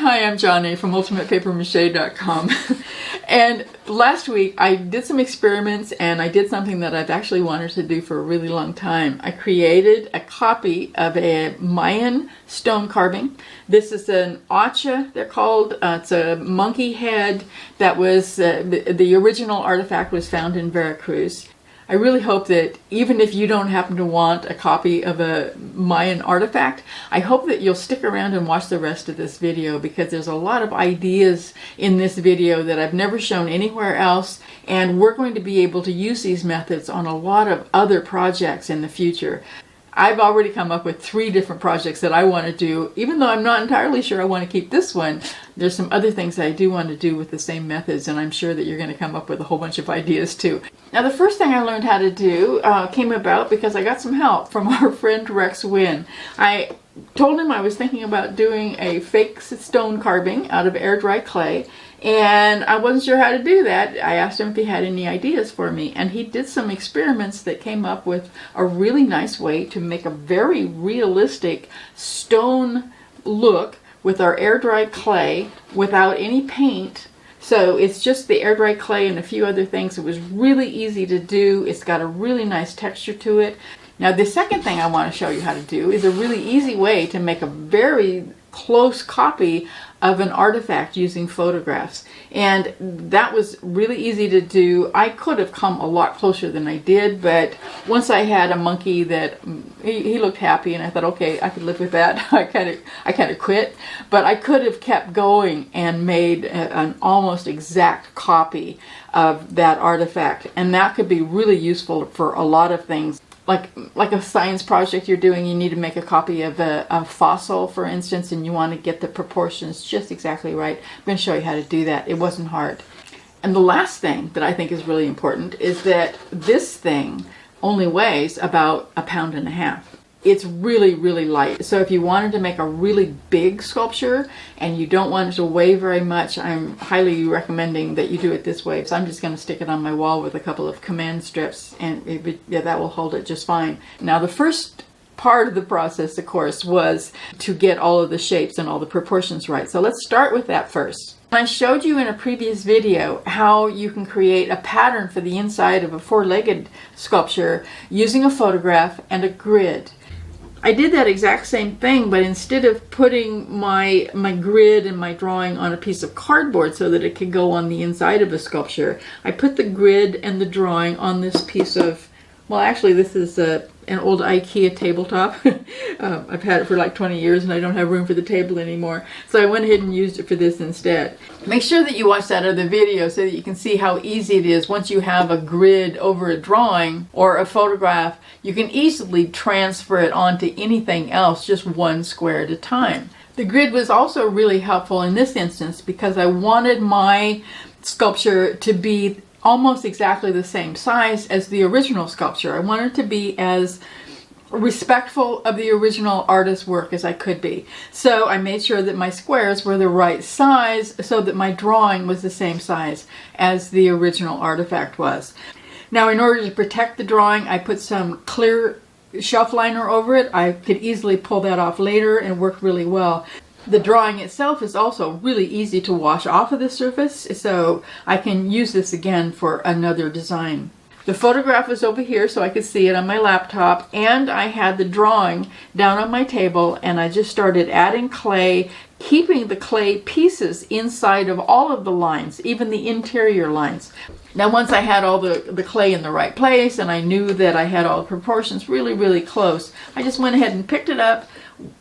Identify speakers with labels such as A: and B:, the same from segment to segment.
A: Hi, I'm Johnny from UltimatePaperMache.com. And last week I did some experiments and I did something that I've actually wanted to do for a really long time. I created a copy of a Mayan stone carving. This is an hacha, they're called. It's a monkey head that was, the original artifact was found in Veracruz. I really hope that even if you don't happen to want a copy of a Mayan artifact, I hope that you'll stick around and watch the rest of this video, because there's a lot of ideas in this video that I've never shown anywhere else, and we're going to be able to use these methods on a lot of other projects in the future. I've already come up with 3 different projects that I want to do. Even though I'm not entirely sure I want to keep this one, there's some other things that I do want to do with the same methods, and I'm sure that you're going to come up with a whole bunch of ideas too. Now, the first thing I learned how to do came about because I got some help from our friend Rex Wynn. I told him I was thinking about doing a fake stone carving out of air-dry clay, and I wasn't sure how to do that. I asked him if he had any ideas for me, and he did some experiments that came up with a really nice way to make a very realistic stone look with our air-dry clay without any paint. So it's just the air-dry clay and a few other things. It was really easy to do. It's got a really nice texture to it. Now, the second thing I want to show you how to do is a really easy way to make a very close copy of an artifact using photographs. And that was really easy to do. I could have come a lot closer than I did, but once I had a monkey that he looked happy, and I thought, okay, I could live with that. I kind of quit, but I could have kept going and made an almost exact copy of that artifact, and that could be really useful for a lot of things. Like a science project you're doing, you need to make a copy of a fossil, for instance, and you want to get the proportions just exactly right. I'm going to show you how to do that. It wasn't hard. And the last thing that I think is really important is that this thing only weighs about 1.5 pounds. It's really, really light. So if you wanted to make a really big sculpture and you don't want it to weigh very much, I'm highly recommending that you do it this way. So I'm just going to stick it on my wall with a couple of command strips, and that will hold it just fine. Now, the first part of the process, of course, was to get all of the shapes and all the proportions right. So let's start with that first. I showed you in a previous video how you can create a pattern for the inside of a 4-legged sculpture using a photograph and a grid. I did that exact same thing, but instead of putting my grid and my drawing on a piece of cardboard so that it could go on the inside of a sculpture, I put the grid and the drawing on this piece of, well, actually this is an old IKEA tabletop. I've had it for like 20 years and I don't have room for the table anymore, so I went ahead and used it for this instead. Make sure that you watch that other video so that you can see how easy it is. Once you have a grid over a drawing or a photograph, you can easily transfer it onto anything else, just one square at a time. The grid was also really helpful in this instance because I wanted my sculpture to be almost exactly the same size as the original sculpture. I wanted to be as respectful of the original artist's work as I could be. So I made sure that my squares were the right size so that my drawing was the same size as the original artifact was. Now, in order to protect the drawing, I put some clear shelf liner over it. I could easily pull that off later and work really well. The drawing itself is also really easy to wash off of the surface, so I can use this again for another design. The photograph was over here so I could see it on my laptop, and I had the drawing down on my table, and I just started adding clay, keeping the clay pieces inside of all of the lines, even the interior lines. Now, once I had all the clay in the right place and I knew that I had all the proportions really, really close, I just went ahead and picked it up,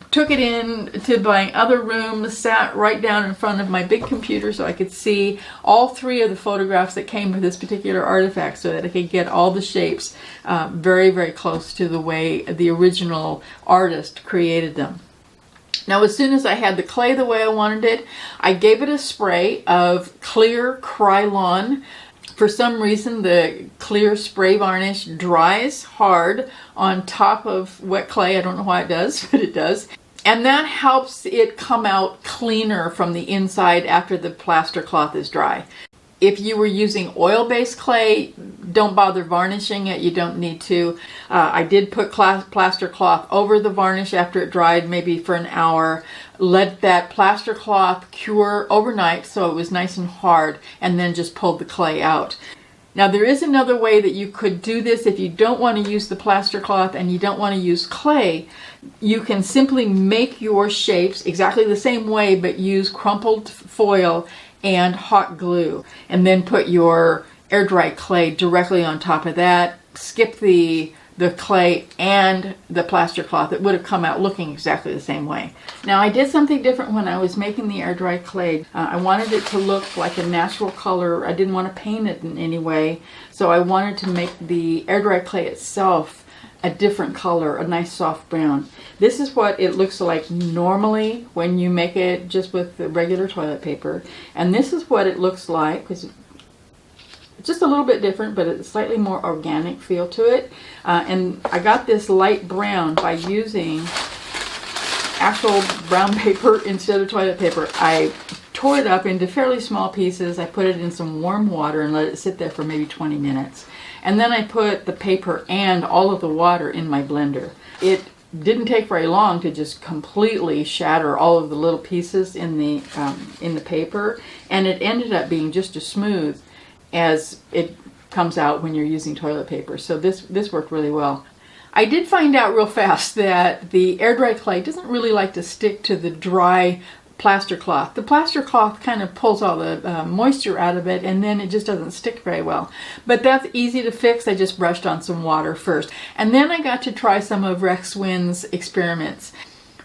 A: took it in to my other room, sat right down in front of my big computer so I could see all 3 of the photographs that came with this particular artifact so that I could get all the shapes very, very close to the way the original artist created them. Now, as soon as I had the clay the way I wanted it, I gave it a spray of clear Krylon. For some reason, the clear spray varnish dries hard on top of wet clay. I don't know why it does, but it does. And that helps it come out cleaner from the inside after the plaster cloth is dry. If you were using oil-based clay, don't bother varnishing it. You don't need to. I did put plaster cloth over the varnish after it dried, maybe for an hour. let that plaster cloth cure overnight so it was nice and hard, and then just pulled the clay out. Now there is another way that you could do this if you don't want to use the plaster cloth and you don't want to use clay. You can simply make your shapes exactly the same way, but use crumpled foil and hot glue, and then put your air dry clay directly on top of that. Skip the clay and the plaster cloth. It would have come out looking exactly the same way. Now I did something different when I was making the air dry clay. I wanted it to look like a natural color. I didn't want to paint it in any way, so I wanted to make the air dry clay itself a different color, a nice soft brown. This is what it looks like normally when you make it just with the regular toilet paper, and this is what it looks like, because it's just a little bit different, but it's slightly more organic feel to it. And I got this light brown by using actual brown paper instead of toilet paper. I tore it up into fairly small pieces. I put it in some warm water and let it sit there for maybe 20 minutes. And then I put the paper and all of the water in my blender. It didn't take very long to just completely shatter all of the little pieces in the paper, and it ended up being just as smooth as it comes out when you're using toilet paper. So this worked really well. I did find out real fast that the air dry clay doesn't really like to stick to the dry plaster cloth. The plaster cloth kind of pulls all the moisture out of it, and then it just doesn't stick very well. But that's easy to fix. I just brushed on some water first. And then I got to try some of Rex Wynn's experiments.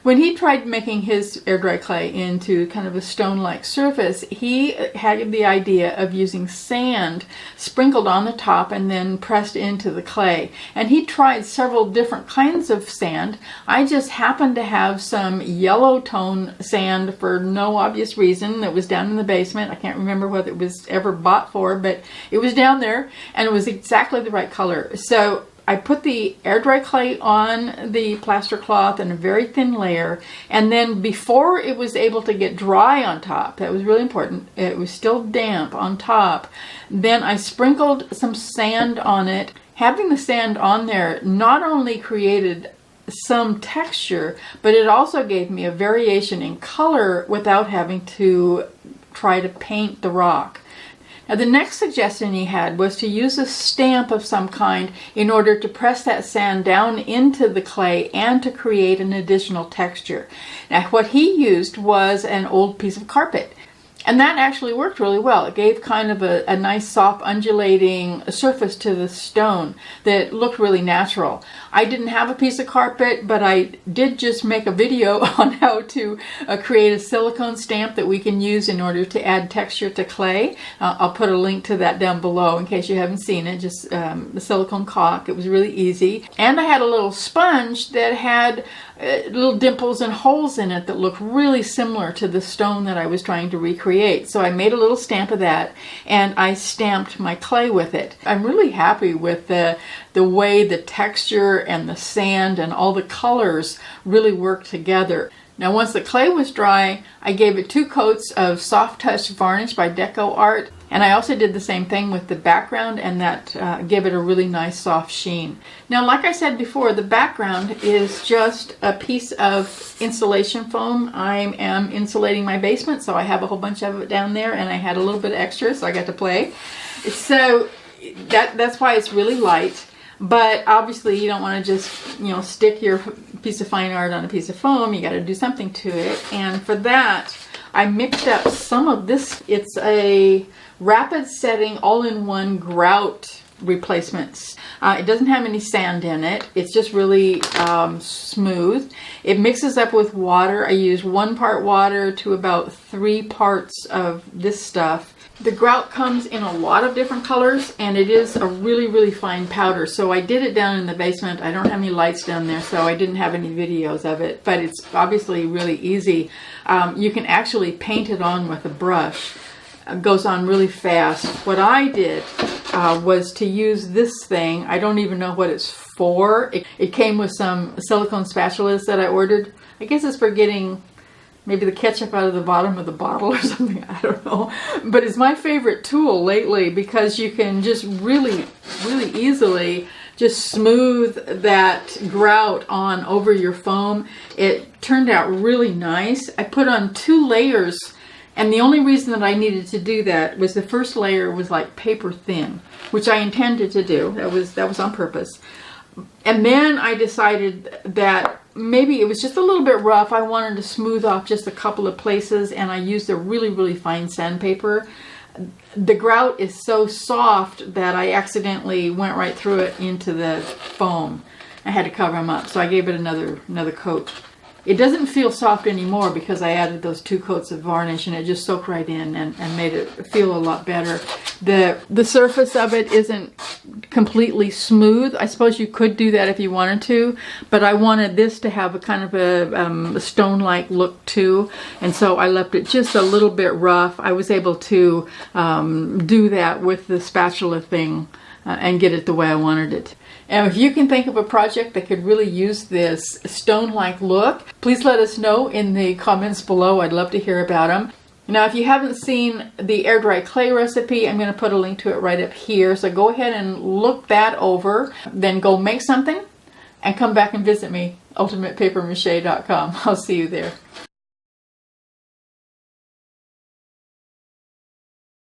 A: When he tried making his air dry clay into kind of a stone-like surface, he had the idea of using sand sprinkled on the top and then pressed into the clay. And he tried several different kinds of sand. I just happened to have some yellow tone sand for no obvious reason that was down in the basement. I can't remember what it was ever bought for, but it was down there and it was exactly the right color. So I put the air dry clay on the plaster cloth in a very thin layer, and then before it was able to get dry on top, that was really important, it was still damp on top, then I sprinkled some sand on it. Having the sand on there not only created some texture, but it also gave me a variation in color without having to try to paint the rock. Now the next suggestion he had was to use a stamp of some kind in order to press that sand down into the clay and to create an additional texture. Now what he used was an old piece of carpet. And that actually worked really well. It gave kind of a nice soft undulating surface to the stone that looked really natural. I didn't have a piece of carpet, but I did just make a video on how to create a silicone stamp that we can use in order to add texture to clay. I'll put a link to that down below in case you haven't seen it, just the silicone caulk. It was really easy. And I had a little sponge that had little dimples and holes in it that looked really similar to the stone that I was trying to recreate. So I made a little stamp of that and I stamped my clay with it. I'm really happy with the way the texture and the sand and all the colors really work together. Now once the clay was dry, I gave it 2 coats of Soft Touch varnish by Deco Art, and I also did the same thing with the background, and that gave it a really nice soft sheen. Now like I said before, the background is just a piece of insulation foam. I am insulating my basement, so I have a whole bunch of it down there, and I had a little bit extra, so I got to play. So that's why it's really light. But obviously you don't want to just, stick your piece of fine art on a piece of foam. You got to do something to it. And for that, I mixed up some of this. It's a rapid setting all-in-one grout replacements. It doesn't have any sand in it. It's just really smooth. It mixes up with water. I use 1 part water to about 3 parts of this stuff. The grout comes in a lot of different colors, and it is a really, really fine powder. So I did it down in the basement. I don't have any lights down there, so I didn't have any videos of it, but it's obviously really easy. You can actually paint it on with a brush. It goes on really fast. What I did was to use this thing. I don't even know what it's for. It came with some silicone spatulas that I ordered. I guess it's for getting maybe the ketchup out of the bottom of the bottle or something, I don't know. But it's my favorite tool lately because you can just really, really easily just smooth that grout on over your foam. It turned out really nice. I put on 2 layers, and the only reason that I needed to do that was the first layer was like paper thin, which I intended to do. That was on purpose. And then I decided that maybe it was just a little bit rough. I wanted to smooth off just a couple of places, and I used a really, really fine sandpaper. The grout is so soft that I accidentally went right through it into the foam. I had to cover them up, so I gave it another coat. It doesn't feel soft anymore because I added those 2 coats of varnish, and it just soaked right in and made it feel a lot better. The surface of it isn't completely smooth. I suppose you could do that if you wanted to, but I wanted this to have a kind of a stone-like look too, and so I left it just a little bit rough. I was able to do that with the spatula thing and get it the way I wanted it. And if you can think of a project that could really use this stone-like look, please let us know in the comments below. I'd love to hear about them. Now, if you haven't seen the air dry clay recipe, I'm going to put a link to it right up here. So go ahead and look that over, then go make something and come back and visit me, ultimatepapermache.com. I'll see you there.